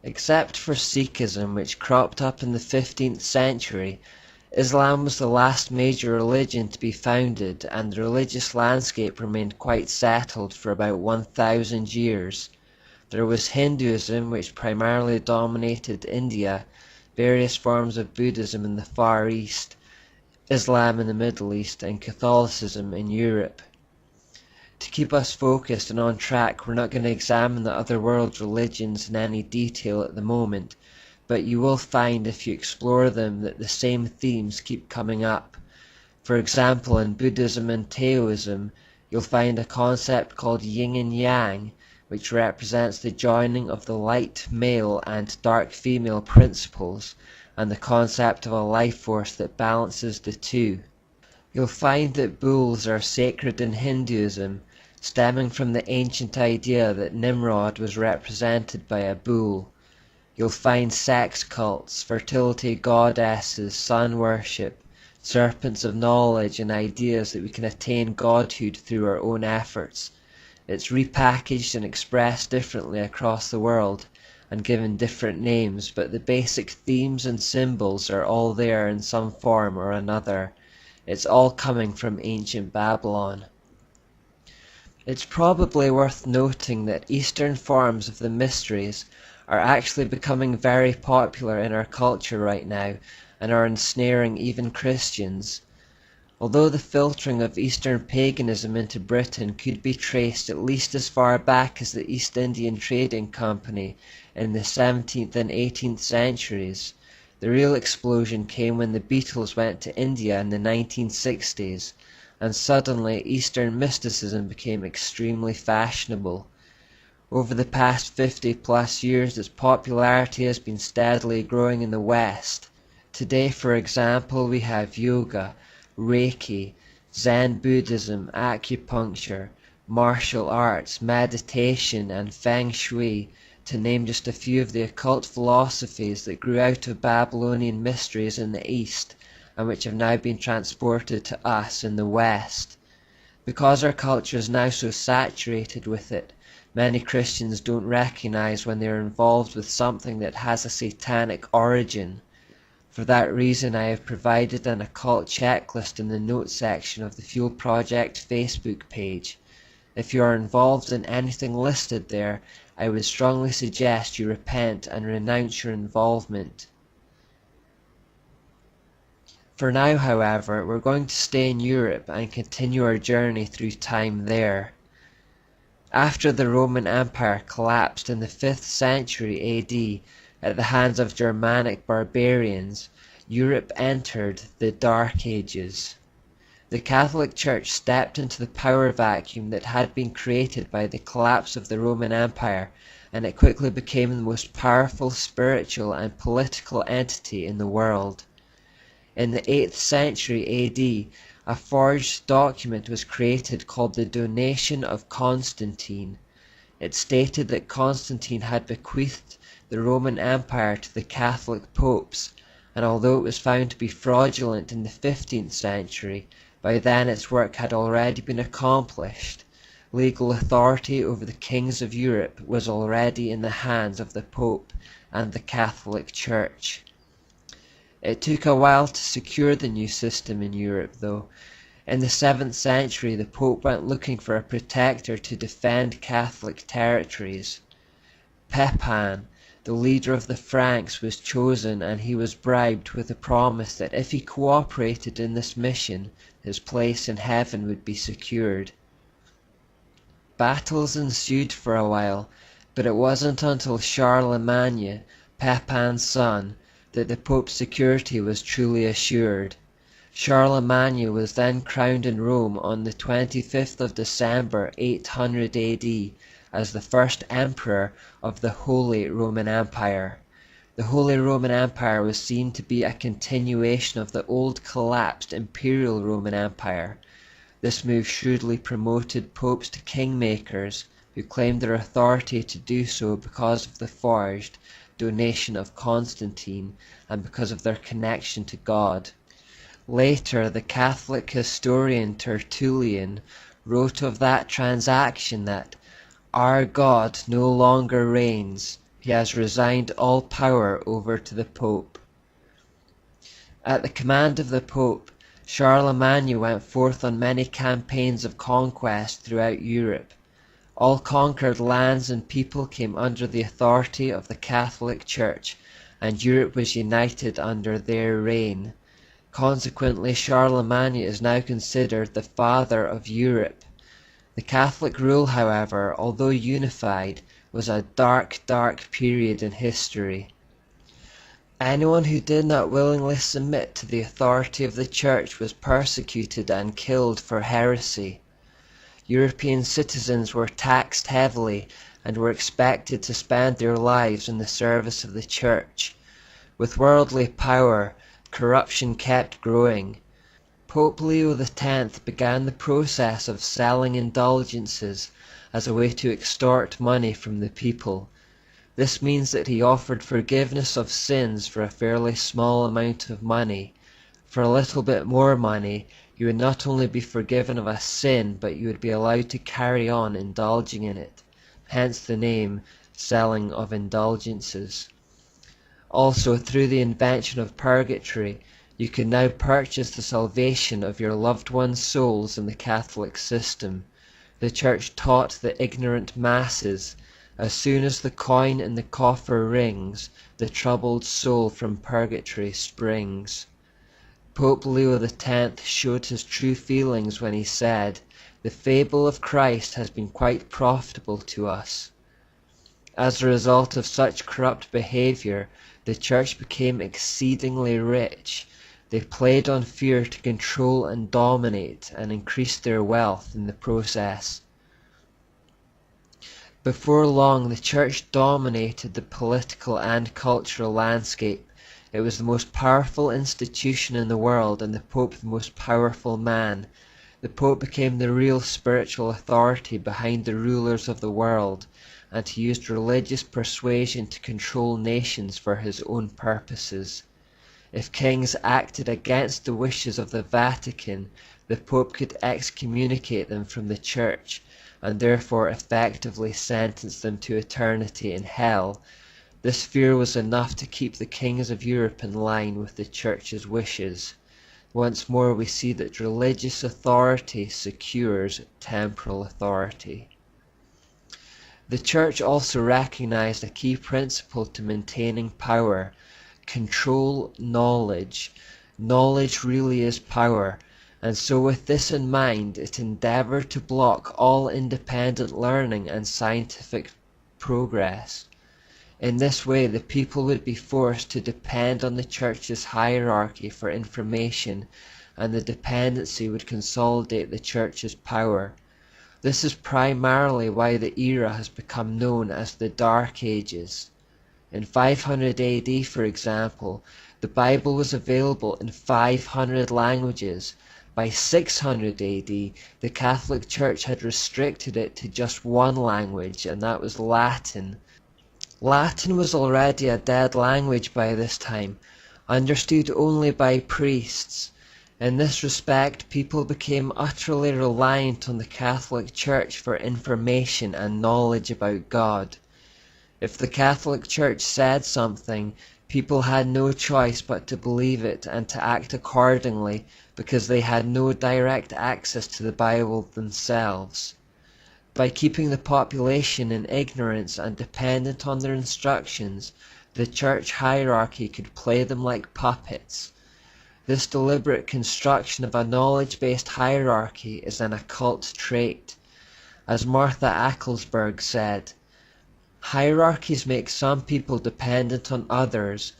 Except for Sikhism, which cropped up in the 15th century, Islam was the last major religion to be founded, and the religious landscape remained quite settled for about 1,000 years. There was Hinduism, which primarily dominated India, various forms of Buddhism in the Far East, Islam in the Middle East, and Catholicism in Europe. To keep us focused and on track, we're not going to examine the other world religions in any detail at the moment, but you will find if you explore them that the same themes keep coming up. For example, in Buddhism and Taoism, you'll find a concept called yin and yang, which represents the joining of the light male and dark female principles, and the concept of a life force that balances the two. You'll find that bulls are sacred in Hinduism, stemming from the ancient idea that Nimrod was represented by a bull. You'll find sex cults, fertility goddesses, sun worship, serpents of knowledge, and ideas that we can attain godhood through our own efforts. It's repackaged and expressed differently across the world and given different names, but the basic themes and symbols are all there in some form or another. It's all coming from ancient Babylon. It's probably worth noting that Eastern forms of the mysteries are actually becoming very popular in our culture right now and are ensnaring even Christians. Although the filtering of Eastern paganism into Britain could be traced at least as far back as the East Indian Trading Company in the 17th and 18th centuries, the real explosion came when the Beatles went to India in the 1960s, and suddenly Eastern mysticism became extremely fashionable. Over the past 50 plus years, its popularity has been steadily growing in the West. Today, for example, we have yoga, Reiki, Zen Buddhism, acupuncture, martial arts, meditation, and Feng Shui, to name just a few of the occult philosophies that grew out of Babylonian mysteries in the East, and which have now been transported to us in the West. Because our culture is now so saturated with it, many Christians don't recognize when they are involved with something that has a satanic origin. For that reason, I have provided an occult checklist in the notes section of the Fuel Project Facebook page. If you are involved in anything listed there, I would strongly suggest you repent and renounce your involvement. For now, however, we're going to stay in Europe and continue our journey through time there. After the Roman Empire collapsed in the 5th century AD at the hands of Germanic barbarians, Europe entered the Dark Ages. The Catholic Church stepped into the power vacuum that had been created by the collapse of the Roman Empire, and it quickly became the most powerful spiritual and political entity in the world. In the 8th century AD, a forged document was created called the Donation of Constantine. It stated that Constantine had bequeathed the Roman Empire to the Catholic popes, and although it was found to be fraudulent in the 15th century, by then its work had already been accomplished. Legal authority over the kings of Europe was already in the hands of the Pope and the Catholic Church. It took a while to secure the new system in Europe, though. In the 7th century, the Pope went looking for a protector to defend Catholic territories. Pepin, the leader of the Franks, was chosen, and he was bribed with the promise that if he cooperated in this mission, his place in heaven would be secured. Battles ensued for a while, but it wasn't until Charlemagne, Pepin's son, that the Pope's security was truly assured. Charlemagne was then crowned in Rome on the 25th of December 800 AD as the first emperor of the Holy Roman Empire. The Holy Roman Empire was seen to be a continuation of the old collapsed Imperial Roman Empire. This move shrewdly promoted popes to kingmakers, who claimed their authority to do so because of the forged Donation of Constantine and because of their connection to God. Later, the Catholic historian Tertullian wrote of that transaction that our God no longer reigns, He has resigned all power over to the Pope. At the command of the Pope, Charlemagne went forth on many campaigns of conquest throughout Europe. All conquered lands and people came under the authority of the Catholic Church, and Europe was united under their reign. Consequently, Charlemagne is now considered the father of Europe. The Catholic rule, however, although unified, was a dark, dark period in history. Anyone who did not willingly submit to the authority of the Church was persecuted and killed for heresy. European citizens were taxed heavily and were expected to spend their lives in the service of the Church. With worldly power, corruption kept growing. Pope Leo X began the process of selling indulgences as a way to extort money from the people. This means that he offered forgiveness of sins for a fairly small amount of money. For a little bit more money, you would not only be forgiven of a sin, but you would be allowed to carry on indulging in it. Hence the name, selling of indulgences. Also, through the invention of purgatory, you can now purchase the salvation of your loved ones' souls in the Catholic system. The Church taught the ignorant masses, as soon as the coin in the coffer rings, the troubled soul from purgatory springs. Pope Leo X showed his true feelings when he said, "The fable of Christ has been quite profitable to us." As a result of such corrupt behavior, the Church became exceedingly rich. They played on fear to control and dominate, and increased their wealth in the process. Before long, the Church dominated the political and cultural landscape. It was the most powerful institution in the world, and the Pope the most powerful man. The Pope became the real spiritual authority behind the rulers of the world, and he used religious persuasion to control nations for his own purposes. If kings acted against the wishes of the Vatican, the Pope could excommunicate them from the Church, and therefore effectively sentence them to eternity in hell. This fear was enough to keep the kings of Europe in line with the Church's wishes. Once more we see that religious authority secures temporal authority. The Church also recognized a key principle to maintaining power: control knowledge. Knowledge really is power, and so with this in mind, it endeavored to block all independent learning and scientific progress. In this way, the people would be forced to depend on the Church's hierarchy for information, and the dependency would consolidate the Church's power. This is primarily why the era has become known as the Dark Ages. In 500 AD, for example, the Bible was available in 500 languages. By 600 AD, the Catholic Church had restricted it to just one language, and that was Latin. Latin was already a dead language by this time, understood only by priests. In this respect, people became utterly reliant on the Catholic Church for information and knowledge about God. If the Catholic Church said something, people had no choice but to believe it and to act accordingly, because they had no direct access to the Bible themselves. By keeping the population in ignorance and dependent on their instructions, the Church hierarchy could play them like puppets. This deliberate construction of a knowledge-based hierarchy is an occult trait. As Martha Acklesberg said, "Hierarchies make some people dependent on others,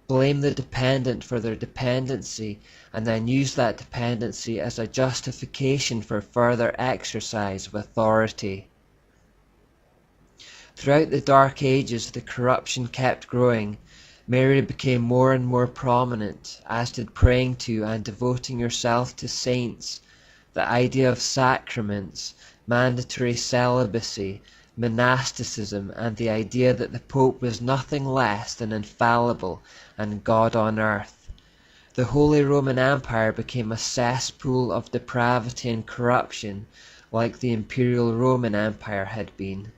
blame the dependent for their dependency, and then use that dependency as a justification for further exercise of authority." Throughout the Dark Ages, the corruption kept growing. Mary became more and more prominent, as did praying to and devoting yourself to saints. The idea of sacraments, mandatory celibacy, monasticism, and the idea that the Pope was nothing less than infallible and God on earth. The Holy Roman Empire became a cesspool of depravity and corruption, like the Imperial Roman Empire had been.